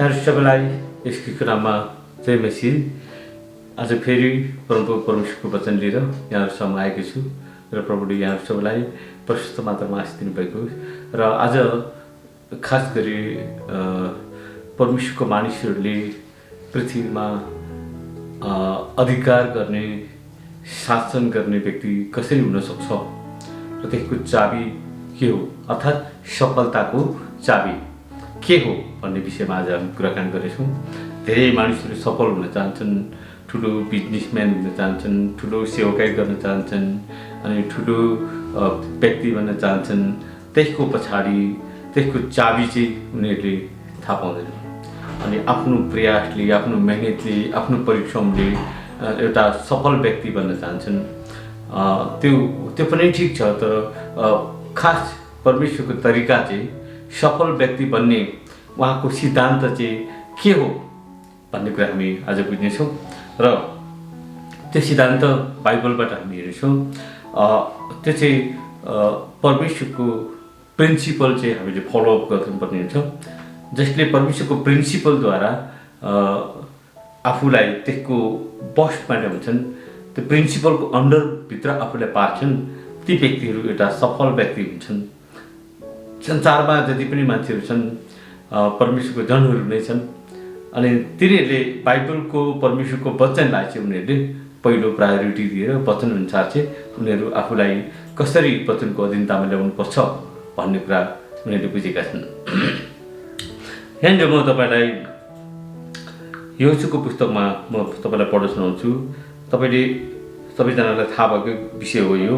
यहाँ सबैलाई यसको नाममा जय मसीह। आज फेरि परमप्रभु परमेश्वरको वचन लिएर यहाँहरूसम्म आएको छु र प्रभुले यहाँहरू सबैलाई प्रशस्त मात्रामा आशिष दिनुभएको र आज खास गरी परमेश्वरको मानिसहरूले पृथ्वीमा अधिकार गर्ने शासन गर्ने व्यक्ति कसरी हुन सक्छ र त्यसको चाबी के हो अर्थात् सफलताको चाबी के हो भन्ने विषयमा आज हामी कुराकानी गर्नेछौँ। धेरै मानिसहरू सफल हुन चाहन्छन्, ठुलो बिजनेसम्यान हुन चाहन्छन्, ठुलो सेवाकाई गर्न चाहन्छन् अनि ठुलो व्यक्ति बन्न चाहन्छन्। त्यसको पछाडि त्यसको चाबी चाहिँ उनीहरूले थाहा पाउँदैनन् अनि आफ्नो प्रयासले, आफ्नो मेहनतले, आफ्नो परिश्रमले एउटा सफल व्यक्ति बन्न चाहन्छन्। त्यो पनि ठिक छ, तर खास परमेश्वरको तरिका चाहिँ सफल व्यक्ति बन्ने उहाँको सिद्धान्त चाहिँ के हो भन्ने कुरा हामी आज बुझ्नेछौँ र त्यो सिद्धान्त बाइबलबाट हामी हेर्छौँ। त्यो चाहिँ परमेश्वरको प्रिन्सिपल चाहिँ हामीले फलोअप गर्नुपर्ने हुन्छ, जसले परमेश्वरको प्रिन्सिपलद्वारा आफूलाई त्यसको बसमा हुन्छन्, त्यो प्रिन्सिपलको अन्डरभित्र आफूलाई पार्छन्, ती व्यक्तिहरू एउटा सफल व्यक्ति हुन्छन्। संसारमा जति पनि मान्छेहरू छन् परमेश्वरको जनहरू नै छन् अनि तिनीहरूले बाइबलको परमेश्वरको वचनलाई चाहिँ उनीहरूले पहिलो प्रायोरिटी दिएर वचनअनुसार चाहिँ उनीहरू आफूलाई कसरी वचनको अधीनतामा ल्याउनुपर्छ भन्ने कुरा उनीहरूले बुझेका छन्। यहाँनिर म तपाईँलाई योसुको पुस्तकमा म तपाईँलाई पढ्न सुनाउँछु। तपाईँले सबैजनालाई थाहा भएको विषय हो। यो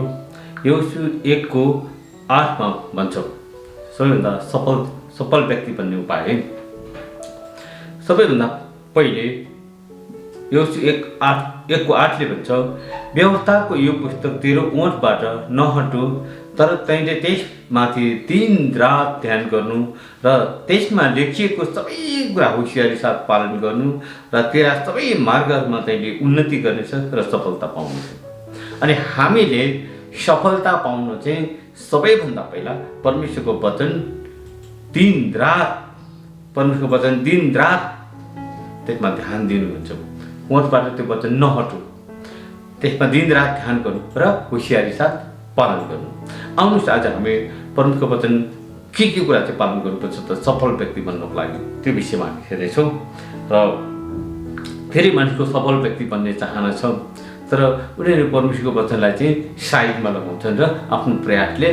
योसु 1:8 भन्छ सबैभन्दा सफल व्यक्ति बन्ने उपाय। सबैभन्दा पहिले योसु 1:8 भन्छ, व्यवस्थाको यो पुस्तक तेरो ओठबाट नहटो, तर तैँले त्यसमाथि दिन रात ध्यान गर्नु र त्यसमा लेखिएको सबै कुरा होसियारी साथ पालन गर्नु र तेरा सबै मार्गमा तैँले उन्नति गर्नेछ र सफलता पाउनेछ। अनि हामीले सफलता पाउन चाहिँ सबैभन्दा पहिला परमेश्वरको वचन दिन रात त्यसमा ध्यान दिनु हुन्छ। ओठबाट त्यो वचन नहटो, त्यसमा दिन रात ध्यान गर्नु र होसियारी साथ पालन गर्नु। आउनुहोस् आज हामी परमेश्वरको वचन के कुरा चाहिँ पालन गर्नुपर्छ त सफल व्यक्ति बन्नको लागि त्यो विषयमा हामी हेर्नेछौँ। र फेरि मानिसको सफल व्यक्ति बन्ने चाहना छ, तर उनीहरू परमेश्वरको वचनलाई चाहिँ साइडमा लगाउँछन् र आफ्नो प्रयासले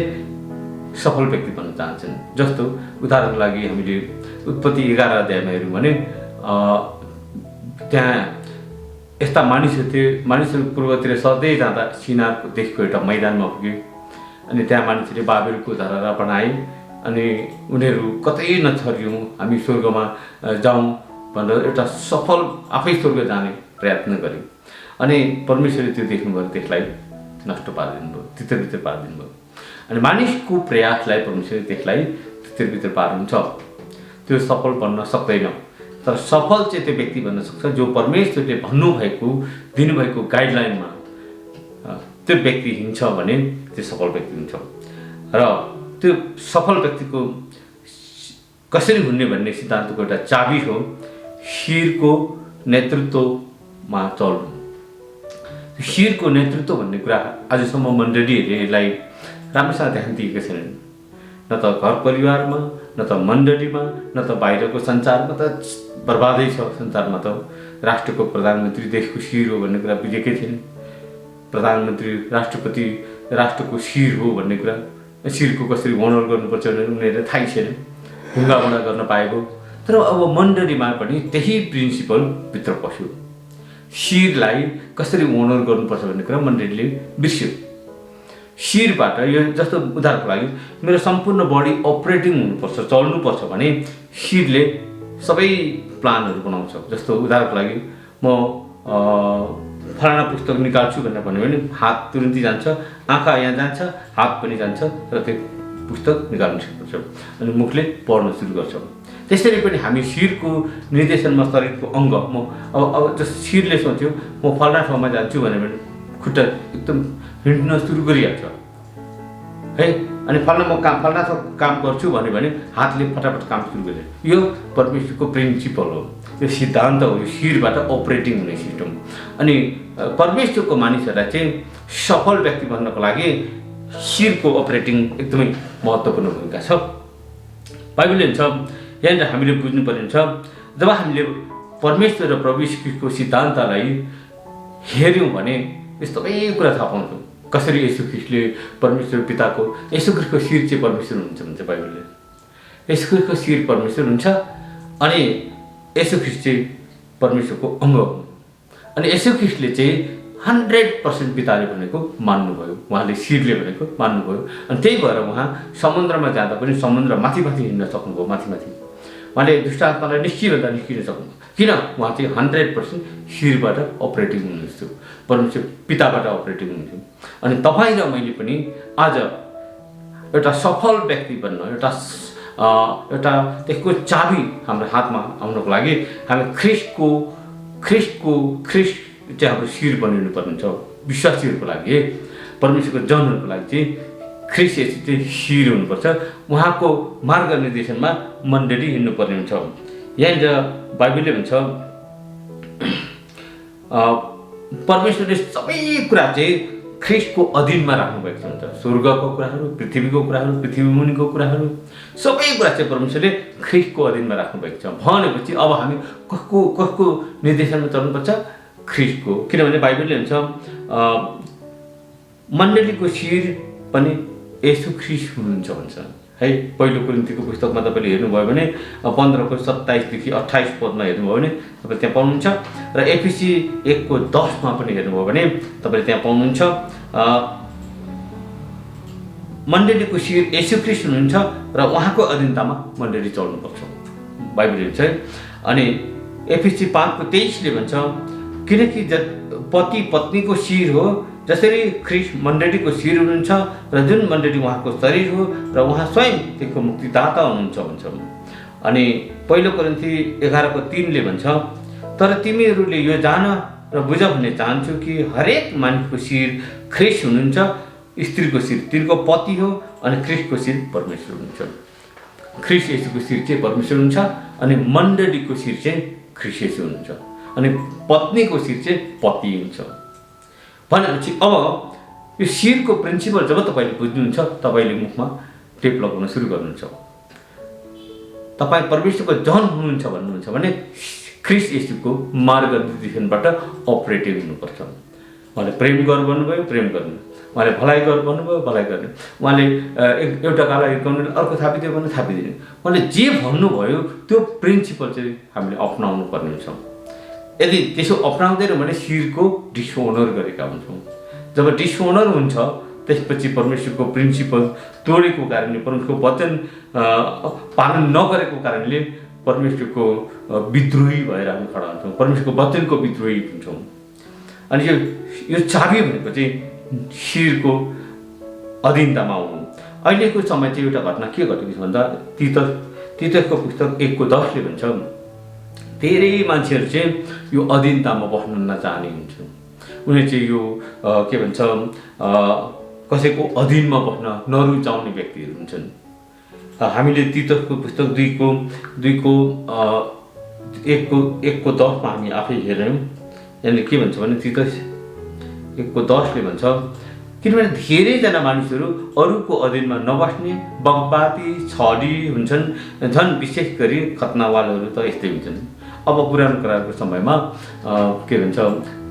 सफल व्यक्ति बन्न चाहन्छन्। जस्तो उदाहरणको लागि हामीले उत्पत्ति 11 अध्यायमा हेऱ्यौँ भने त्यहाँ यस्ता मानिसहरू थिए। मानिसहरू पूर्वतिर सधैँ जाँदा सिनार देशको एउटा मैदानमा पुग्यो अनि त्यहाँ मानिसहरूले बाबेलको धरहरा बनाए अनि उनीहरू कतै नछरियौँ, हामी स्वर्गमा जाउँ भनेर एउटा सफल आफै स्वर्ग जाने प्रयत्न गरे अनि परमेश्वरले त्यो देख्नुभयो, त्यसलाई नष्ट पारिदिनु भयो, तितर पारिदिनु भयो। अनि मानिसको प्रयासलाई परमेश्वरले त्यसलाई तितर पार्नुहुन्छ, त्यो सफल बन्न सक्दैन। तर सफल चाहिँ त्यो व्यक्ति बन्न सक्छ जो परमेश्वरले दिनुभएको गाइडलाइनमा त्यो व्यक्ति हिँड्छ भने त्यो सफल व्यक्ति हुन्छ। र त्यो सफल व्यक्तिको कसरी हुने भन्ने सिद्धान्तको एउटा चाबी हो शिरको नेतृत्वमा चल्नु। शिरको नेतृत्व भन्ने कुरा आजसम्म मण्डलीहरूले यसलाई राम्रोसँग ध्यान दिएका छैनन्, न त घर परिवारमा, न त मण्डलीमा, न त बाहिरको संसारमा। त बर्बादै छ संसारमा। त राष्ट्रको प्रधानमन्त्री देशको शिर हो भन्ने कुरा बुझेकै थिएन। प्रधानमन्त्री राष्ट्रपति राष्ट्रको शिर हो भन्ने कुरा, शिरको कसरी होनर गर्नुपर्छ भनेर उनीहरूले थाहै छैन, ढुङ्गाबुढा गर्न पाएको। तर अब मण्डलीमा पनि त्यही प्रिन्सिपल भित्र पस्यो, शिरलाई कसरी होनर गर्नुपर्छ भन्ने कुरा मण्डलीले बिर्स्यो। शिरबाट यो जस्तो उदाहरणको लागि मेरो सम्पूर्ण बडी अपरेटिङ हुनुपर्छ, चल्नुपर्छ भने शिरले सबै प्लानहरू बनाउँछ। जस्तो उदाहरणको लागि म फलाना पुस्तक निकाल्छु भनेर भन्यो भने हात तुरुन्तै जान्छ, आँखा यहाँ जान्छ, हात पनि जान्छ र त्यो पुस्तक निकाल्नु सक्छ अनि मुखले पढ्न सुरु गर्छ। त्यसरी पनि हामी शिरको निर्देशनमा शरीरको अङ्ग अब जस्तो शिरले सोच्यो म फलाना ठाउँमा जान्छु भन्यो भने खुट्टा एकदम हिँड्न सुरु गरिहाल्छ है। अनि फल्ना काम गर्छु भन्यो भने हातले फटाफट काम सुरु गर्छ। यो परमेश्वरको प्रिन्सिपल हो, यो सिद्धान्त हो, यो शिरबाट अपरेटिङ हुने सिस्टम। अनि परमेश्वरको मानिसहरूलाई चाहिँ सफल व्यक्ति बन्नको लागि शिरको अपरेटिङ एकदमै महत्त्वपूर्ण भूमिका छ। बाइबलले भन्छ, यहाँनिर हामीले बुझ्नुपर्ने हुन्छ, जब हामीले परमेश्वर र प्रभु यीशु ख्रीष्टको सिद्धान्तलाई हेऱ्यौँ भने यस सबै कुरा थाहा पाउँछौँ। कसरी येशू ख्रीष्टले परमेश्वर पिताको, येशू ख्रीष्टको शिर चाहिँ परमेश्वर हुन्छ भन्छ बाइबलले। येशू ख्रीष्टको शिर परमेश्वर हुन्छ अनि येशू ख्रीष्ट चाहिँ परमेश्वरको अङ्ग हो। अनि येशू ख्रीष्टले चाहिँ 100% पिताले भनेको मान्नुभयो, उहाँले शिरले भनेको मान्नुभयो। अनि त्यही भएर उहाँ समुद्रमा जाँदा पनि समुद्र माथि हिँड्न सक्नुभयो, माथि। उहाँले दुष्ट आत्मालाई निस्किँदा निस्किन सक्नुभयो। किन? उहाँ चाहिँ 100% शिरबाट अपरेटिङ हुनुहुन्थ्यो, परमेश्वर पिताबाट अपरेटिङ हुन्थ्यो। अनि तपाईँ र मैले पनि आज एउटा सफल व्यक्ति बन्न, एउटा त्यसको चाबी हाम्रो हातमा आउनको लागि हामी ख्रिस्ट चाहिँ हाम्रो शिर बनिनु पर्ने हुन्छ। विश्वासीहरूको लागि, परमेश्वरको जनहरूको लागि चाहिँ ख्रिस्ट येशू चाहिँ शिर हुनुपर्छ। उहाँको मार्ग निर्देशनमा मण्डली हिँड्नुपर्ने हुन्छ। यहाँनिर बाइबलले भन्छ परमेश्वरले सबै कुरा चाहिँ ख्रिस्टको अधीनमा राख्नुभएको हुन्छ। स्वर्गको कुराहरू, पृथ्वीको कुराहरू, पृथ्वी मुनिको कुराहरू, सबै कुरा चाहिँ परमेश्वरले ख्रिस्टको अधीनमा राख्नुभएको छ। भनेपछि अब हामी कसको निर्देशनमा चल्नुपर्छ? ख्रिस्टको। किनभने बाइबलले भन्छ मण्डलीको शिर पनि येशू ख्रीष्ट हुनुहुन्छ भन्छ है। पहिलो कोरिन्थीको पुस्तकमा तपाईँले हेर्नुभयो भने 15:27 - 28 पदमा हेर्नुभयो भने तपाईँ त्यहाँ पाउनुहुन्छ। र एफिसी 1:10 पनि हेर्नुभयो भने तपाईँले त्यहाँ पाउनुहुन्छ। मण्डलीको शिर येशू ख्रीष्ट हुनुहुन्छ र उहाँको अधीनतामा मण्डली चल्नुपर्छ बाइबलले भन्छ है। अनि एफिसी 5:23 भन्छ किनकि पति पत्नीको शिर हो, जसरी ख्रीष्ट मण्डलीको शिर हुनुहुन्छ र जुन मण्डली उहाँको शरीर हो र उहाँ स्वयं त्यसको मुक्तिदाता हुनुहुन्छ भन्छ। अनि पहिलो कोरिन्थी 11:3 भन्छ तर तिमीहरूले यो जान र बुझ भन्ने चाहन्छु कि हरेक मानिसको शिर ख्रीष्ट हुनुहुन्छ, स्त्रीको शिर तिनको पति हो अनि ख्रीष्टको शिर परमेश्वर हुनुहुन्छ। ख्रीष्ट येशूको शिर चाहिँ परमेश्वर हुन्छ अनि मण्डलीको शिर चाहिँ ख्रीष्ट येशू हुनुहुन्छ अनि पत्नीको शिर चाहिँ पति हुन्छ। भनेपछि अब यो शिरको प्रिन्सिपल जब तपाईँले बुझ्नुहुन्छ, तपाईँले मुखमा टेप लगाउन सुरु गर्नुहुन्छ। तपाईँ परमेश्वरको जन हुनुहुन्छ भन्नुहुन्छ भने ख्रीष्ट येशूको मार्ग निर्देशनबाट अपरेटिभ हुनुपर्छ। उहाँले प्रेम गर भन्नुभयो, प्रेम गर्नु। उहाँले भलाइ गर भन्नुभयो, भलाइ गर्नु। उहाँले एउटा गाला हिर्काउनु, अर्को थापिदियो भने थापिदिने। उहाँले जे भन्नुभयो त्यो प्रिन्सिपल चाहिँ हामीले अपनाउनु पर्ने हुन्छ। यदि त्यसो अपनाउँदैन भने शिरको डिसओनर गरेका हुन्छौँ। जब डिसओनर हुन्छ त्यसपछि परमेश्वरको प्रिन्सिपल तोडेको कारणले, परमेश्वरको वचन पालन नगरेको कारणले परमेश्वरको विद्रोही भएर हामी खडा हुन्छौँ, परमेश्वरको वचनको विद्रोही हुन्छौँ। अनि यो चाबी भनेको चाहिँ शिरको अधीनतामा आउनु। अहिलेको समय चाहिँ एउटा घटना के घटेको छ भन्दा तीतसको पुस्तक 1:10 भन्छ धेरै मान्छेहरू चाहिँ यो अधीनतामा बस्न नचाहने हुन्छ। उनीहरू चाहिँ यो के भन्छ कसैको अधीनमा बस्न नरुचाउने व्यक्तिहरू हुन्छन्। हामीले तीतसको पुस्तक 1:10 हामी आफै हेऱ्यौँ। यहाँनिर के भन्छ भने तीतस 1:10 भन्छ किनभने धेरैजना मानिसहरू अरूको अधीनमा नबस्ने, बगबाती, छली हुन्छन्। झन् विशेष गरी खतनावालहरू त यस्तै हुन्छन्। अब पुरानो कुराको समयमा के भन्छ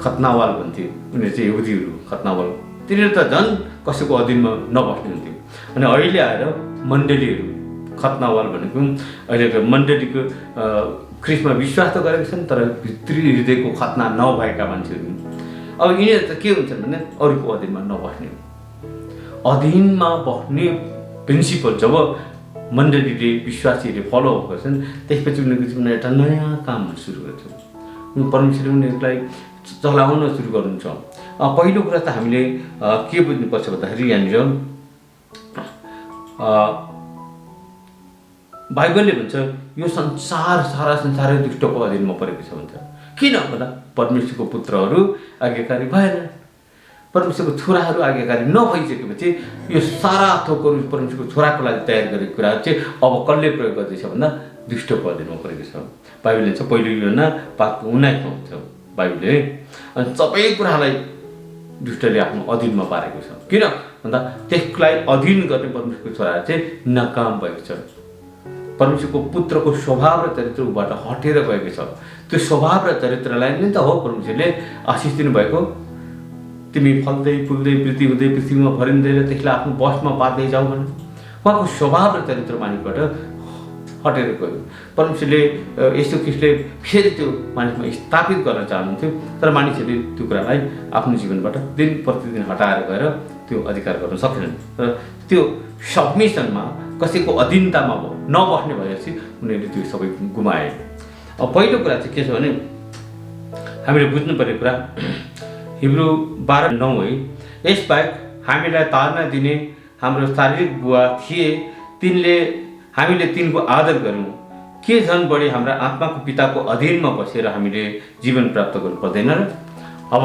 खतनावाल भन्थे, उनीहरू चाहिँ यहुदीहरू खतनावाल, तिनीहरू त झन् कसैको अधीनमा नबस्ने हुन्थ्यो। अनि अहिले आएर मण्डलीहरू, खतनावाल भनेको अहिलेको मण्डलीको ख्रीष्टमा विश्वास त गरेका छन् तर भित्री हृदयको खतना नभएका मान्छेहरू। अब यिनीहरू त के हुन्छन् भने अरूको अधीनमा नबस्ने। अधीनमा बस्ने प्रिन्सिपल जब मण्डलीले, विश्वासीहरूले फलो गर्छन् त्यसपछि उनीहरूको जीवनमा एउटा नयाँ काम सुरु गर्छ। परमेश्वरले उनीहरूलाई चलाउन सुरु गर्नुहुन्छ। पहिलो कुरा त हामीले के बुझ्नुपर्छ भन्दाखेरि यहाँनिर बाइबलले भन्छ यो सारा संसारै दुष्टको अधीनमा परेको छ भन्छ। किन भन्दा परमेश्वरको पुत्रहरू आज्ञाकारी भएन। परमेश्वरको छोराहरू आज्ञाकारी नभइसकेपछि यो सारा थोकहरू परमेश्वरको छोराको लागि तयार गरेको कुराहरू चाहिँ अब कसले प्रयोग गर्दैछ भन्दा दुष्टको अधीनमा परेको छ। बाइबलले चाहिँ पहिलो योहन्ना 5:19 हुन्छ बाइबलले। अनि सबै कुरालाई दुष्टले आफ्नो अधीनमा पारेको छ। किन भन्दा त्यसलाई अधीन गर्ने परमेश्वरको छोराहरू चाहिँ नाकाम भएको छ। परमेश्वरको पुत्रको स्वभाव र चरित्र उबाट हटेर गएको छ। त्यो स्वभाव र चरित्रलाई नै त हो परमेश्वरले आशिष दिनुभएको। तिमी फल्दै फुल्दै वृद्धि हुँदै पृथ्वीमा भरिँदै र त्यसलाई आफ्नो बसमा पार्दै जाऊ भने उहाँको स्वभाव र चरित्र मानिसबाट हटेर गयो। परमेश्वरले यीशु ख्रीष्टले फेरि त्यो मानिसमा स्थापित गर्न चाहनुहुन्थ्यो, तर मानिसहरूले त्यो कुरालाई आफ्नो जीवनबाट दिन प्रतिदिन हटाएर गएर त्यो अधिकार गर्न सकेनन्। र त्यो सबमिसनमा कसैको अधीनतामा नबस्ने भएपछि उनीहरूले त्यो सबै गुमाए। अब पहिलो कुरा चाहिँ के छ भने हामीले बुझ्नुपर्ने कुरा हिब्रू 12:9 है। यसबाहेक हामीलाई तार्न दिने हाम्रो शारीरिक बुवा थिए, हामीले तिनको आदर गऱ्यौँ। के झन् बढी हाम्रा आत्माको पिताको अधीनमा बसेर हामीले जीवन प्राप्त गर्नु पर्दैन र? अब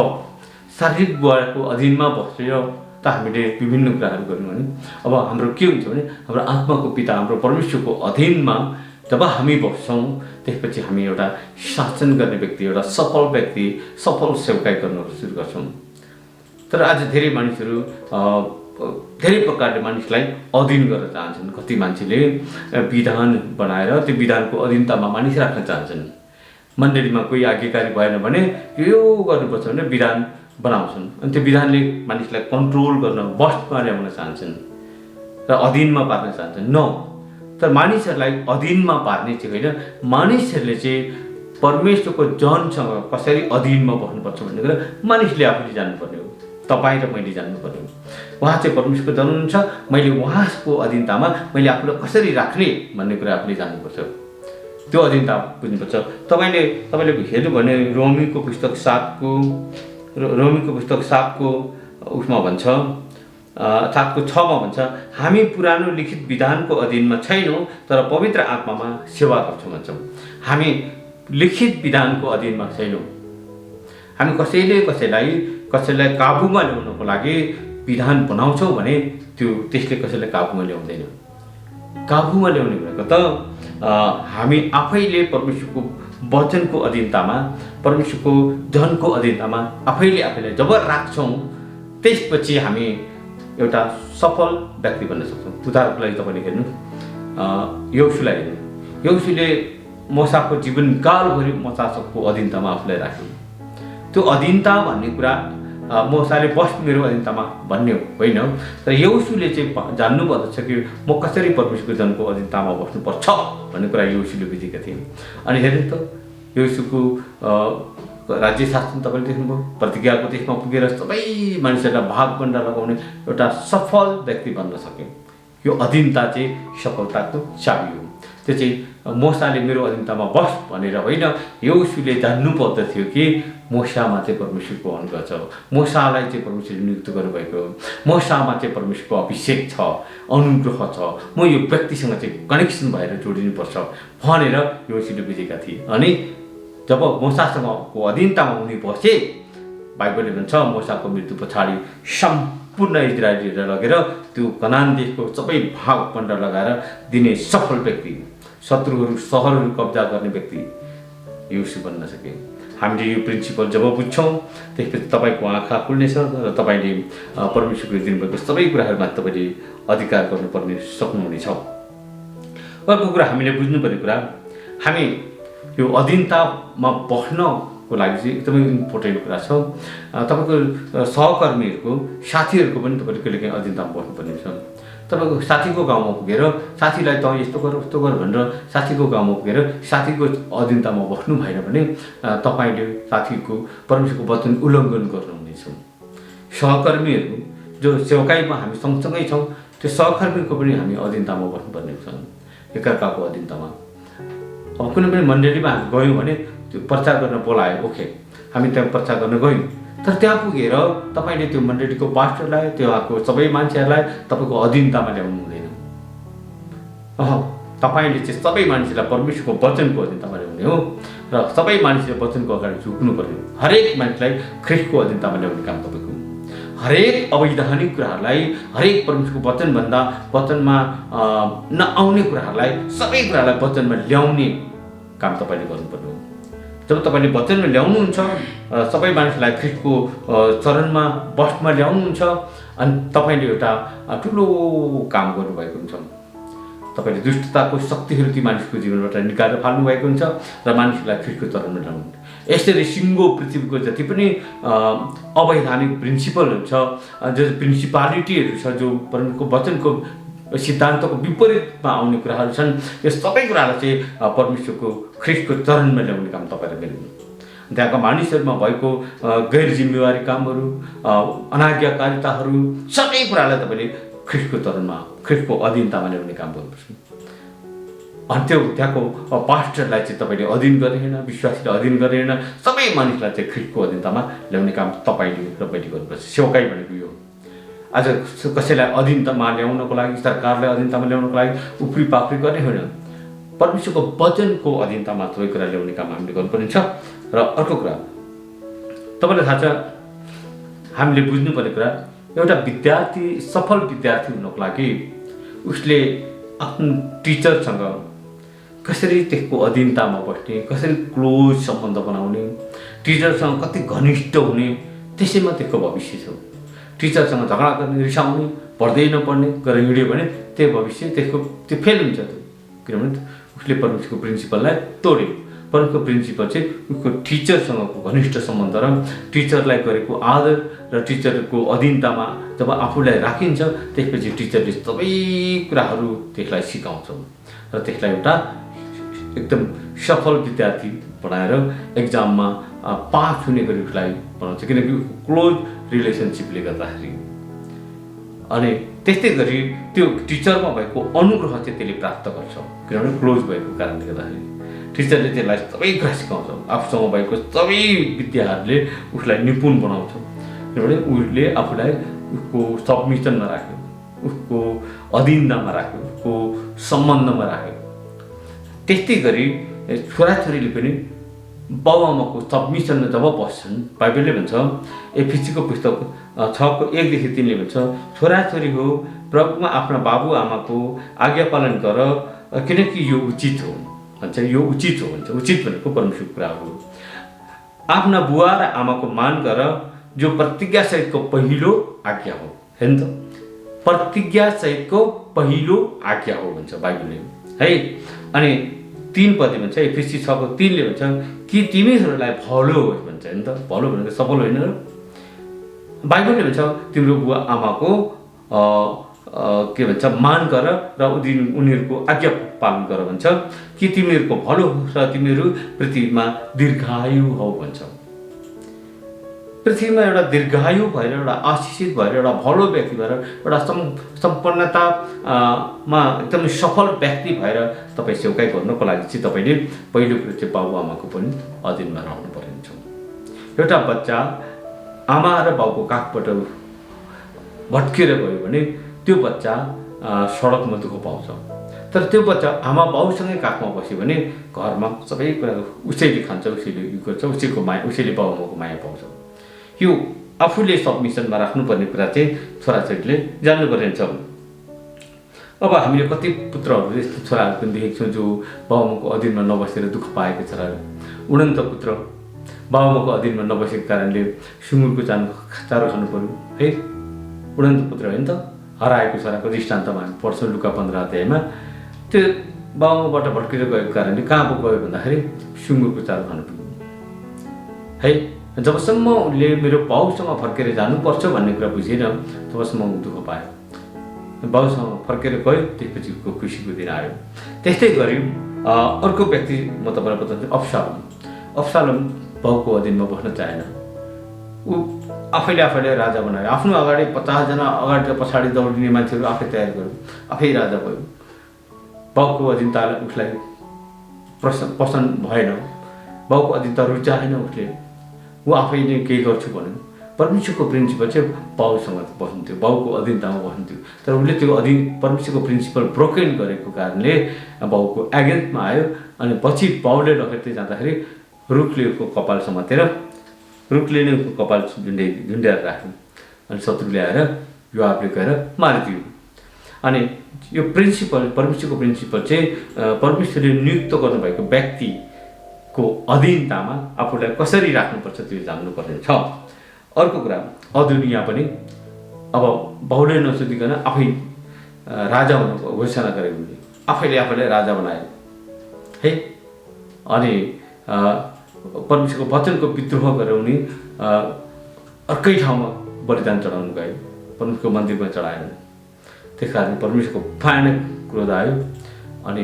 शारीरिक बुवाको अधीनमा बसेर त हामीले विभिन्न कुराहरू गर्यौँ भने अब हाम्रो के हुन्छ भने हाम्रो आत्माको पिता हाम्रो परमेश्वरको अधीनमा जब हामी बस्छौँ त्यसपछि हामी एउटा शासन गर्ने व्यक्ति, एउटा सफल व्यक्ति, सफल सेवकाई गर्न सुरु गर्छौँ। तर आज धेरै मानिसहरू धेरै प्रकारले मानिसलाई अधीन गर्न चाहन्छन्। कति मान्छेले विधान बनाएर त्यो विधानको अधीनतामा मानिस राख्न चाहन्छन्। मण्डलीमा कोही आज्ञाकारी भएन भने यो गर्नुपर्छ भने विधान बनाउँछन् अनि त्यो विधानले मानिसलाई कन्ट्रोल गर्न बसमा ल्याउन चाहन्छन् र अधीनमा पार्न चाहन्छन्। न, तर मानिसहरूलाई अधीनमा पार्ने चाहिँ होइन, मानिसहरूले चाहिँ परमेश्वरको जनसँग कसरी अधीनमा बस्नुपर्छ भन्ने कुरा मानिसले आफूले जान्नुपर्ने हो। तपाईँ र मैले जान्नुपर्ने हो। उहाँ चाहिँ परमेश्वरको जन हुनुहुन्छ, मैले उहाँको अधीनतामा मैले आफूलाई कसरी राख्ने भन्ने कुरा आफूले जान्नुपर्छ। त्यो अधीनता बुझ्नुपर्छ। तपाईँले हेर्नु भने रोमीको पुस्तक 7को उसमा भन्छ 7:6 भन्छ, हामी पुरानो लिखित विधानको अधीनमा छैनौँ तर पवित्र आत्मामा सेवा गर्छौँ भन्छौँ। हामी लिखित विधानको अधीनमा छैनौँ। हामी कसैलाई काबुमा ल्याउनको लागि विधान बनाउँछौँ भने त्यसले कसैलाई काबुमा ल्याउँदैन। काबुमा ल्याउने भनेको त हामी आफैले परमेश्वरको वचनको अधीनतामा, परमेश्वरको धनको अधीनतामा आफैलाई जब राख्छौँ त्यसपछि हामी एउटा सफल व्यक्ति बन्न सक्छौँ। उदाहरणको लागि तपाईँले हेर्नु यहोशूलाई हेर्नु। यहोशूले मोसाको जीवनकालभरि मोसाको अधीनतामा आफूलाई राख्यो। त्यो अधीनता भन्ने कुरा मोसाले बस मेरो अधीनतामा भन्ने होइन, तर यहोशूले चाहिँ जान्नुपर्दछ कि म कसरी परमेश्वरको जनको अधीनतामा बस्नुपर्छ भन्ने कुरा यहोशूले बुझेका थिए। अनि हेर्नु त यहोशूको राज्य शासन तपाईँले देख्नुभयो। प्रतिज्ञाको देशमा पुगेर सबै मानिसहरूलाई भागबन्डा लगाउने एउटा सफल व्यक्ति बन्न सक्यो। यो अधीनता चाहिँ सफलताको चाबी हो। त्यो चाहिँ मोसाले मेरो अधीनतामा बस भनेर होइन, यहोशूले जान्नुपर्दथ्यो कि मोसामा चाहिँ परमेश्वरको अनुग्रह छ, मोसालाई चाहिँ परमेश्वरले नियुक्त गर्नुभएको, मोसामा चाहिँ परमेश्वरको अभिषेक छ, अनुग्रह छ, म यो व्यक्तिसँग चाहिँ कनेक्सन भएर जोडिनुपर्छ भनेर यहोशूले बुझेका थिए। अनि जब मोसासँगको अधीनतामा उनी बसे, बाइबलले भन्छ मोसाको मृत्यु पछाडि सम्पूर्ण इजरायलीहरूलाई लगेर त्यो कनान देशको सबै भागबन्ड लगाएर दिने सफल व्यक्ति, शत्रुहरू सहरहरू कब्जा गर्ने व्यक्ति यहोशू बन्न सके। हामीले यो प्रिन्सिपल जब बुझ्छौँ त्यसपछि तपाईँको आँखा खुल्नेछ र तपाईँले परमेश्वरले दिनुभएको सबै कुराहरूमा तपाईँले अधिकार गर्नुपर्ने सक्नुहुनेछ। अर्को कुरा हामीले बुझ्नुपर्ने कुरा, हामी यो अधीनतामा बस्नको लागि चाहिँ एकदमै इम्पोर्टेन्ट कुरा छ। तपाईँको सहकर्मीहरूको, साथीहरूको पनि तपाईँले कहिले काहीँ अधीनतामा बस्नुपर्ने छ। तपाईँको साथीको गाउँमा पुगेर साथीलाई त यस्तो गर उस्तो गर भनेर साथीको गाउँमा पुगेर साथीको अधीनतामा बस्नु भएन भने तपाईँले साथीको परमेश्वरको वचन उल्लङ्घन गर्नुहुनेछ। सहकर्मीहरू जो सेवकाईमा हामी सँगसँगै छौँ, त्यो सहकर्मीको पनि हामी अधीनतामा बस्नुपर्ने छ, एकअर्काको अधीनतामा। अब कुनै पनि मण्डलीमा हामी गयौँ भने त्यो प्रचार गर्न बोलायो, ओके, हामी त्यहाँ प्रचार गर्न गयौँ, तर त्यहाँ पुगेर तपाईँले त्यो मण्डलीको पास्टरलाई, त्यहाँको सबै मान्छेहरूलाई तपाईँको अधीनतामा ल्याउनु हुँदैन। तपाईँले चाहिँ सबै मान्छेलाई परमेश्वरको वचनको अधीनतामा ल्याउने हो र सबै मानिसले वचनको अगाडि झुक्नु पर्यो। हरेक मान्छेलाई ख्रीष्टको अधीनतामा ल्याउने काम तपाईँको। हरेक अवैधानिक कुराहरूलाई, हरेक परमेश्वरको वचनमा नआउने कुराहरूलाई, सबै कुरालाई वचनमा ल्याउने काम तपाईँले गर्नुपर्ने हो। जब तपाईँले वचनमा ल्याउनुहुन्छ, सबै मानिसलाई ख्रीष्टको चरणमा बस्टमा ल्याउनुहुन्छ, अनि तपाईँले एउटा ठुलो काम गर्नुभएको हुन्छ। तपाईँले दुष्टताको शक्तिहरू ती मानिसको जीवनबाट निकालेर फाल्नुभएको हुन्छ र मानिसलाई ख्रीष्टको चरणमा ल्याउनुहुन्छ। यसरी सिङ्गो पृथ्वीको जति पनि अवैधानिक प्रिन्सिपलहरू छ, जो प्रिन्सिपालिटीहरू छ, जो परमेश्वरको वचनको सिद्धान्तको विपरीतमा आउने कुराहरू छन्, यो सबै कुरालाई चाहिँ परमेश्वरको ख्रीष्टको चरणमा ल्याउने काम तपाईँले गर्नु। त्यहाँका मानिसहरूमा भएको गैर जिम्मेवारी कामहरू, अनाज्ञाकारिताहरू, सबै कुरालाई तपाईँले ख्रीष्टको चरणमा, ख्रीष्टको अधीनतामा ल्याउने काम गर्नुपर्छ। अनि त्यो त्यहाँको पास्टरलाई चाहिँ तपाईँले अधीन गरेन, विश्वासीले अधीन गरेन, सबै मानिसलाई चाहिँ ख्रीष्टको अधीनतामा ल्याउने काम तपाईँले र मैले गर्नुपर्छ। सेवकाई भनेको यो आज कसैलाई अधीनतामा ल्याउनको लागि, सरकारलाई अधीनतामा ल्याउनको लागि उफ्री पाफ्री गर्ने होइन, परमेश्वरको वचनको अधीनतामा सबै कुरा ल्याउने काम हामीले गर्नुपर्ने छ। र अर्को कुरा तपाईँलाई थाहा छ, हामीले बुझ्नुपर्ने कुरा, एउटा विद्यार्थी सफल विद्यार्थी हुनको लागि उसले आफ्नो टिचरसँग कसरी त्यसको अधीनतामा बस्ने, कसरी क्लोज सम्बन्ध बनाउने, टिचरसँग कति घनिष्ठ हुने, त्यसैमा त्यसको भविष्य छ। टिचरसँग झगडा गर्ने, रिसाउने, पढ्दै नपढ्ने गरेर हिँड्यो भने त्यो भविष्य त्यसको त्यो फेल हुन्छ। त्यो किनभने उसले परमेश्वरको प्रिन्सिपललाई तोड्यो। परमेश्वरको प्रिन्सिपल चाहिँ उसको टिचरसँगको घनिष्ठ सम्बन्ध र टिचरलाई गरेको आदर र टिचरको अधीनतामा जब आफूलाई राखिन्छ, त्यसपछि टिचरले सबै कुराहरू त्यसलाई सिकाउँछ र त्यसलाई एउटा एकदम सफल विद्यार्थी बनाएर एक्जाममा पास हुने गरी उसलाई बनाउँछ, किनकि क्लोज रिलेसनसिपले गर्दाखेरि। अनि त्यस्तै गरी त्यो टिचरमा भएको अनुग्रह चाहिँ त्यसले प्राप्त गर्छ, किनभने क्लोज भएको कारणले गर्दाखेरि। टिचरले त्यसलाई सबै कुरा सिकाउँछ, आफूसँग भएको सबै विद्याहरूले उसलाई निपुण बनाउँछ, किनभने उसले आफूलाई उसको सबमिसनमा राख्यो, उसको अधीनतामा राख्यो, उसको सम्बन्धमा राख्यो। त्यस्तै गरी छोराछोरीले पनि बाबुआमाको सबमिसनमा जब बस्छन्, बाइबलले भन्छ, एफिसीको पुस्तक 6:1-3ले भन्छ, छोराछोरी हो प्रभुमा आफ्ना बाबुआमाको आज्ञा पालन गर, किनकि यो उचित हो भन्छ। यो उचित हो भन्छ। उचित भनेको परमेश्वरको कुरा हो। आफ्ना बुवा र आमाको मान गर, जो प्रतिज्ञासहितको पहिलो आज्ञा हो। हेर्नु त, प्रतिज्ञासहितको पहिलो आज्ञा हो भन्छ बाइबलले है। अनि 3 पदले भन्छ, एफिसी 6:3ले भन्छ, कि तिमीहरूलाई भलो होस् भन्छ। हेर्नु त, भलो भनेको सफल होइन र। बाइबलले भन्छ तिम्रो बुवा आमाको के भन्छ मान गर र उनीहरूको आज्ञा पालन गर भन्छ, कि तिमीहरूको भलो होस् र तिमीहरू पृथ्वीमा दीर्घायु हौ भन्छ। पृथ्वीमा एउटा दीर्घायु भएर, एउटा आशिषित भएर, एउटा भलो व्यक्ति भएर, एउटा सम्पन्नतामा एकदमै सफल व्यक्ति भएर तपाईँ सेवकाई गर्नको लागि चाहिँ तपाईँले पहिलो कुरो चाहिँ बाबुआमाको पनि अधीनमा रहनु पर्ने हुन्छ। एउटा बच्चा आमा र बाउको काखबाट भट्किएर गयो भने त्यो बच्चा सडकमा दुःख पाउँछ। तर त्यो बच्चा आमा बाउसँगै काखमा बस्यो भने घरमा सबै कुरा उसैले खान्छ, उसैले उयो गर्छ, उसैको माया, उसैले बाबुआमाको माया पाउँछ। यो आफूले सबमिसनमा राख्नुपर्ने कुरा चाहिँ छोराछोरीले जान्नुपर्ने छ। अब हामीले कति पुत्रहरू यस्तो छोराहरू पनि देखेको छौँ जो बाबुआमाको अधीनमा नबसेर दुःख पाएको छोराहरू। उडन्त पुत्र बाबुआमाको अधीनमा नबसेको कारणले सुँगुरको चारो खानु पर्यो है। उडन्त पुत्र होइन त, हराएको छोराको दृष्टान्तमा हामी पढ्छौँ लुका 15 अध्यायमा। त्यो बाबुआमाबाट भड्केर गएको कारणले कहाँ गयो भन्दाखेरि सुँगुरको चारो खानु पर्यो है। जबसम्म उसले मेरो बाउसँग फर्केर जानुपर्छ भन्ने कुरा बुझेन, तबसम्म ऊ दुःख पायो। बाउसँग फर्केर गयो, त्यसपछि उसको खुसीको दिन आयो। त्यस्तै गरी अर्को व्यक्ति म तपाईँलाई बताउँछु, अब्सालोम बाउको अधीनमा बस्न चाहेन। ऊ आफैले राजा बनायो। आफ्नो अगाडि 50 जना अगाडि र पछाडि दौडिने मान्छेहरू आफै तयार गर्यो, आफै राजा भयो। बाउको अधीनता उसलाई पसन्द भएन, बाउको अधीनता रुचाएन उसले। ऊ आफैले केही गर्छु भन्यो। परमेश्वरको प्रिन्सिपल चाहिँ बाउसँग बस्नुहुन्थ्यो, बाउको अधीनतामा बस्नुहुन्थ्यो। तर उसले त्यो परमेश्वरको प्रिन्सिपल ब्रोकेन गरेको कारणले बाउको एगेन्स्टमा आयो। अनि पछि बाउले लगेर जाँदाखेरि रुखले उसको कपाल समातेर, रुखले नै उसको कपाल झुन्ड्याएर राख्यो। अनि शत्रुले आएर योआबले गएर मारिदियो। अनि यो प्रिन्सिपल परमेश्वरको प्रिन्सिपल चाहिँ परमेश्वरले नियुक्त गर्नुभएको व्यक्तिको अधीनतामा आफूलाई कसरी राख्नुपर्छ त्यो जान्नुपर्ने छ। अर्को कुरा अदुनिया पनि अब बाउले नसोधिकन आफै राजा हुनुको घोषणा गरेको हुने, आफैले आफैलाई राजा बनायो है। अनि परमेश्वरको वचनको विद्रोह गरेर उनी अर्कै ठाउँमा बलिदान चढाउनु गयो, परमेश्वरको मन्दिरमा चढाएन। त्यस कारण परमेश्वरको भयानक क्रोध आयो अनि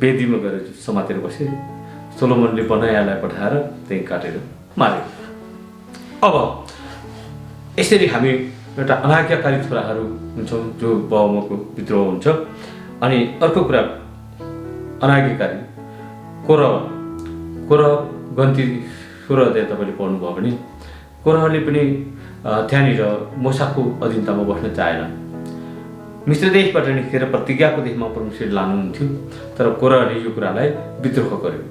वेदीमा गएर समातेर बसे। सोलोमनले बनायालाई पठाएर त्यहीँ काटेर मार्यो। अब यसरी हामी एउटा अनाज्ञाकारी छोराहरू हुन्छौँ जो बाउआमाको विद्रोह हुन्छ। अनि अर्को कुरा अनाज्ञाकारी कोरह गन्ती 16 अध्याय तपाईँले पढ्नुभयो भने कोरहले पनि त्यहाँनिर मोसाको अधीनतामा बस्न चाहेन। मिश्र देशबाट निस्केर प्रतिज्ञाको देशमा परमेश्वरले लानुहुन्थ्यो, तर कोरहले यो कुरालाई विद्रोह गर्यो,